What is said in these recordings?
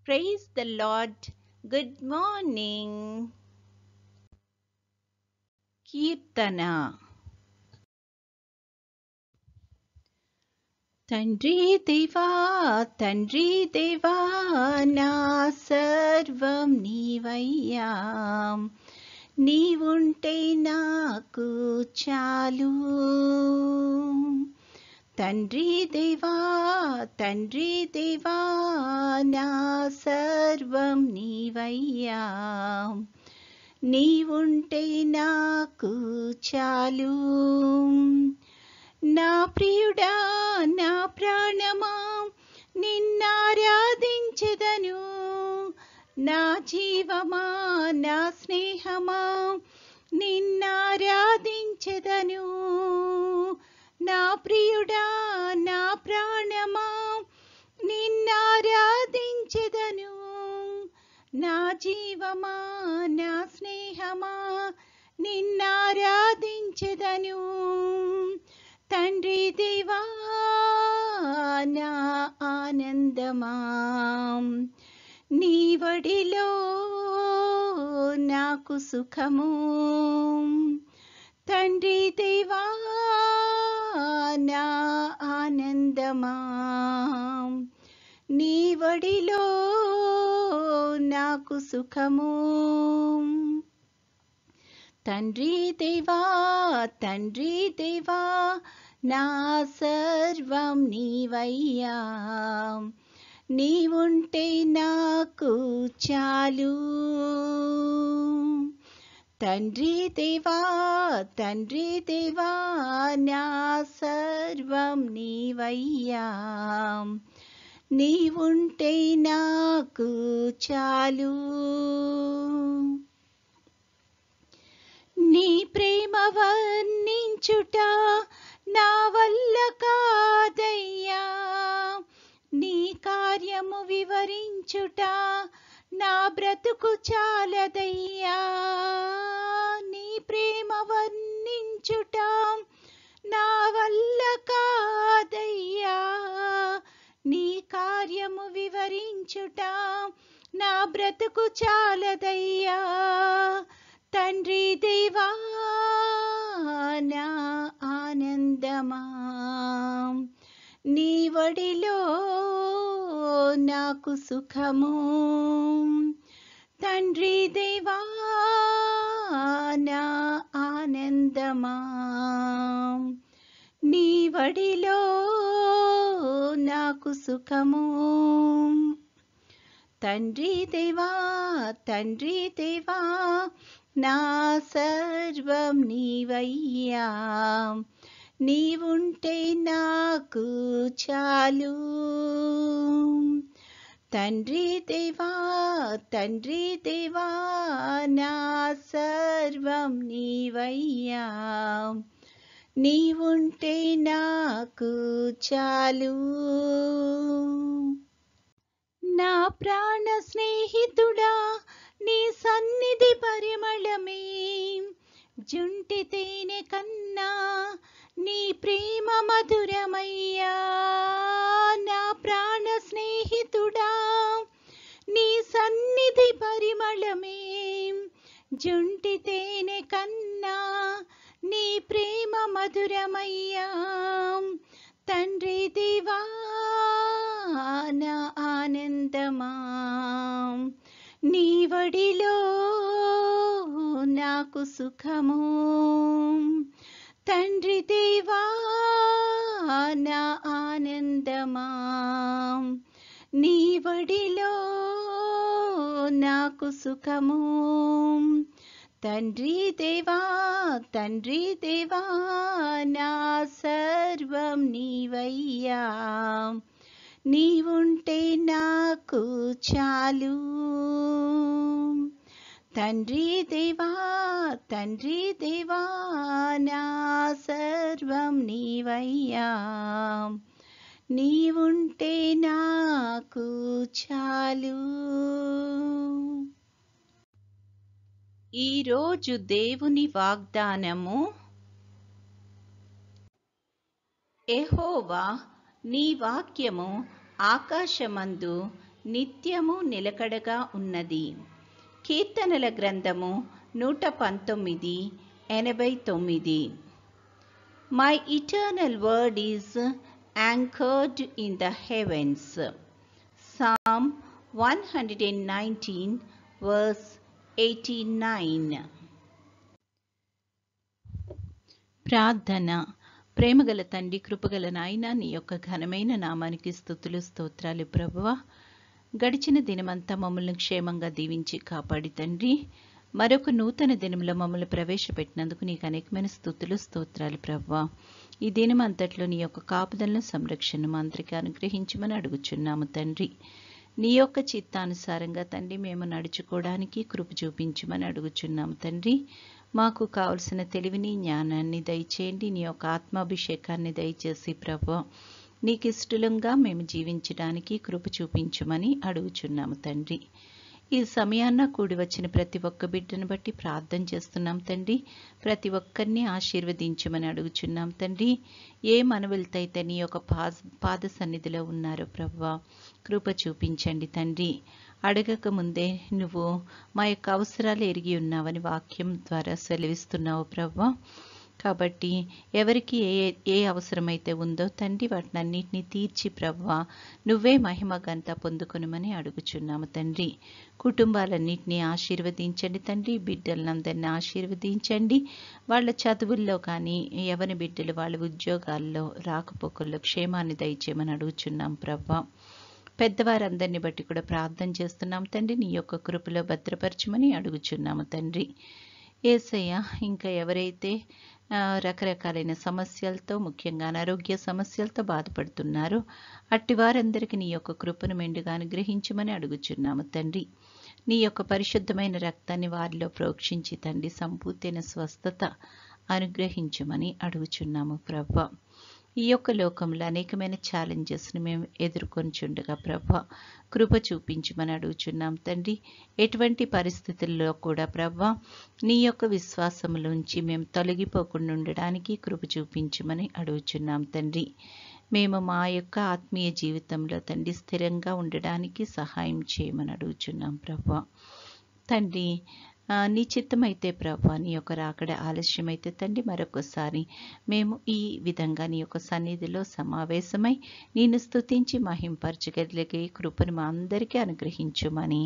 Praise the Lord. Good morning. Kirtana. తండ్రి దేవా తండ్రి దేవా నా సర్వం నీవయ్యా, నీవుంటే నాకు చాలు. తండ్రి దేవా తండ్రి దేవా నా సర్వం నీవయ్యా, నీవుంటే నాకు చాలు. నా ప్రియుడా నా ప్రాణమా నిన్నారాధించెదను, నా జీవమా నా స్నేహమా నిన్నారాధించెదను. నా ప్రియుడా నా ప్రాణమా నిన్నారాధించెదను, నా జీవమా నా స్నేహమా నిన్నారాధించెదను. తండ్రి దేవా నా ఆనందమా, నీ వడిలో నాకు సుఖము. తండ్రి దేవా నా ఆనందమా, నీ వడిలో నాకు సుఖము. తండ్రి దేవా తండ్రి దేవా నా సర్వం నీవయ్యా, నీవుంటే నాకు చాలు. తండ్రి దేవా తండ్రి దేవా నా సర్వం నీవయ్యా, నీవుంటే నాకు చాలు. నీ ప్రేమ వర్ణించుట నా వల్ల కాదయ్యా, నీ కార్యము వివరించుట నా బ్రతుకు చాలదయ్యా. నీ ప్రేమ వర్ణించుట నా వల్ల కాదయ్యా, నీ కార్యము వివరించుట నా బ్రతుకు చాలదయ్యా. తండ్రి దేవా నా ఆనందమా, నీ వడిలో నాకు సుఖము. తండ్రి దేవా నా ఆనందమా, నీ వడిలో నాకు సుఖము. తండ్రి దేవా తండ్రి దేవా నా సర్వం నీవయ్యా, నీవుంటే నాకు చాలు. తండ్రి దేవా తండ్రి దేవా నా సర్వం నీవయ్యా, నీవుంటే నాకు చాలు. నా ప్రాణ స్నేహితుడా నీ సన్నిధి పరిమళమే, జుంటి తేనె కన్నా నీ ప్రేమ మధురమయ్యా. నా ప్రాణ స్నేహితుడా నీ సన్నిధి పరిమళమే, జుంటి తేనె కన్నా నీ ప్రేమ మధురమయ్యా. తండ్రి దేవా నా ఆనందమా, నీ వడిలో నాకు సుఖము. తండ్రి దేవా నా ఆనందమా, నీ వడిలో నాకు సుఖము. తండ్రి దేవా తండ్రి దేవా నా సర్వం నీవయ్యా, నీవుంటే నాకు చాలు. తండ్రి దేవా తండ్రి దేవా నా సర్వం నీవయ్యా, నీవుంటే నాకు చాలు. ఈరోజు దేవుని వాగ్దానము, యెహోవా నీ వాక్యము ఆకాశమందు నిత్యము నిలకడగా ఉన్నది. కీర్తనల గ్రంథము 119:89. My eternal word is anchored in the heavens. Psalm 119 verse 89. ప్రార్థన. ప్రేమగల తండ్రి, కృపగల నాయన, నీ యొక్క ఘనమైన నామానికి స్తుతులు స్తోత్రాలు ప్రభువా. గడిచిన దినమంతా మమ్మల్ని క్షేమంగా దీవించి కాపాడి తండ్రి, మరొక నూతన దినంలో మమ్మల్ని ప్రవేశపెట్టినందుకు నీకు అనేకమైన స్తుతులు స్తోత్రాలు ప్రభువా. ఈ దినం అంతట్లో నీ యొక్క కాపుదలను సంరక్షణను మా అందరికీ అనుగ్రహించమని అడుగుచున్నాము తండ్రి. నీ యొక్క చిత్తానుసారంగా తండ్రి మేము నడుచుకోవడానికి కృప చూపించమని అడుగుచున్నాము తండ్రి. మాకు కావలసిన తెలివిని జ్ఞానాన్ని దయచేయండి. నీ యొక్క ఆత్మాభిషేకాన్ని దయచేసి ప్రభువా, నీకు ఇష్టలంగా మేము జీవించడానికి కృప చూపించమని అడుగుచున్నాము తండ్రి. ఈ సమయాన్న కూడి వచ్చిన ప్రతి ఒక్క బిడ్డను బట్టి ప్రార్థన చేస్తున్నాం తండ్రి. ప్రతి ఒక్కరిని ఆశీర్వదించమని అడుగుచున్నాం తండ్రి. ఏ మనవులతైతే నీ యొక్క పాద సన్నిధిలో ఉన్నారో ప్రభువా, కృప చూపించండి తండ్రి. అడగక ముందే నువ్వు మా యొక్క అవసరాలు ఎరిగి ఉన్నావని వాక్యం ద్వారా సెలవిస్తున్నావు ప్రభువా. కాబట్టి ఎవరికి ఏ అవసరమైతే ఉందో తండ్రి వాటినన్నిటినీ తీర్చి ప్రభువా నువ్వే మహిమ ఘనత పొందుకొనుమని అడుగుచున్నాము తండ్రి. కుటుంబాలన్నింటినీ ఆశీర్వదించండి తండ్రి. బిడ్డలందరినీ ఆశీర్వదించండి. వాళ్ళ చదువుల్లో కానీ ఎవరి బిడ్డలు వాళ్ళ ఉద్యోగాల్లో రాకపోకల్లో క్షేమాన్ని దయచేయమని అడుగుచున్నాం ప్రభువా. పెద్దవారందరినీ బట్టి కూడా ప్రార్థన చేస్తున్నాం తండ్రి. నీ యొక్క కృపలో భద్రపరచమని అడుగుచున్నాము తండ్రి. యేసయ్య, ఇంకా ఎవరైతే రకరకాలైన సమస్యలతో, ముఖ్యంగా అనారోగ్య సమస్యలతో బాధపడుతున్నారో అట్టి వారందరికీ నీ యొక్క కృపను మెండుగా అనుగ్రహించమని అడుగుచున్నాము తండ్రి. నీ యొక్క పరిశుద్ధమైన రక్తాన్ని వారిలో ప్రోక్షించి తండ్రి సంపూర్తైన స్వస్థత అనుగ్రహించమని అడుగుచున్నాము ప్రభువా. ఈ యొక్క లోకంలో అనేకమైన ఛాలెంజెస్ని మేము ఎదుర్కొనిచుండగా ప్రభువా కృప చూపించమని అడుగుచున్నాం తండ్రి. ఎటువంటి పరిస్థితుల్లో కూడా ప్రభువా నీ యొక్క విశ్వాసములోంచి మేము తొలగిపోకుండా ఉండడానికి కృప చూపించమని అడుగుచున్నాం తండ్రి. మేము మా యొక్క ఆత్మీయ జీవితంలో తండ్రి స్థిరంగా ఉండడానికి సహాయం చేయమని అడుగుచున్నాం ప్రభువా. తండ్రి, నీ చిత్తమైతే ప్రభువా నీ యొక్క రాకడ ఆలస్యమైతే తండ్రి మరొకసారి మేము ఈ విధంగా నీ యొక్క సన్నిధిలో సమావేశమై నిన్ను స్తుతించి మహింపరచగలిగే కృపను మా అందరికీ అనుగ్రహించుమని,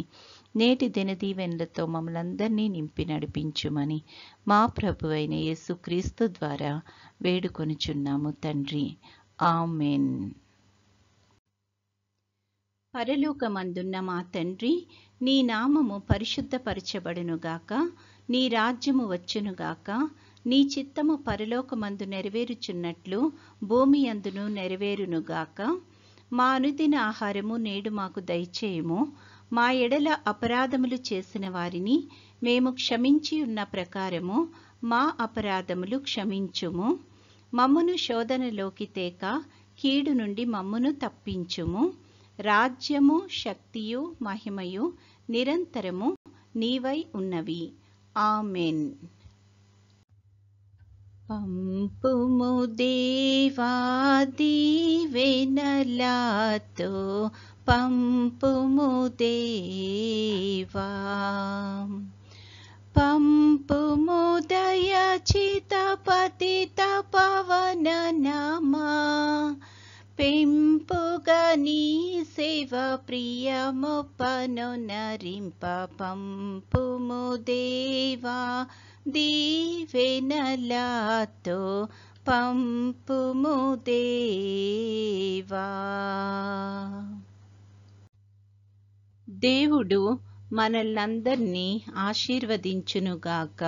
నేటి దినదీవెనలతో మమ్మల్ని అందరినీ నింపి నడిపించుమని మా ప్రభువైన యేసుక్రీస్తు ద్వారా వేడుకొనుచున్నాము తండ్రి. ఆమెన్. పరలోకమందున్న మా తండ్రి, నీ నామము పరిశుద్ధపరచబడునుగాక, నీ రాజ్యము వచ్చునుగాక, నీ చిత్తము పరలోకమందు నెరవేరుచున్నట్లు భూమి అందును నెరవేరునుగాక. మా అనుదిన ఆహారము నేడు మాకు దయచేయము. మా ఎడల అపరాధములు చేసిన వారిని మేము క్షమించి ఉన్న ప్రకారము మా అపరాధములు క్షమించుము. మమ్మును శోధనలోకి తేక కీడు నుండి మమ్మును తప్పించుము. రాజ్యము, శక్తియు, మహిమయు నిరంతరము నీవై ఉన్నవి. ఆమెన్. పంపుము దేవా దీవెనలతో, పంపుము దేవా, పంపుము దయచిత పతిత పవన నామా, పెంపుగా నీ సేవ ప్రియమొప్పను నరింప. పంపుము దేవా దీవెనలతో, పంపుము దేవా. దేవుడు మనల్నందరినీ ఆశీర్వదించునుగాక.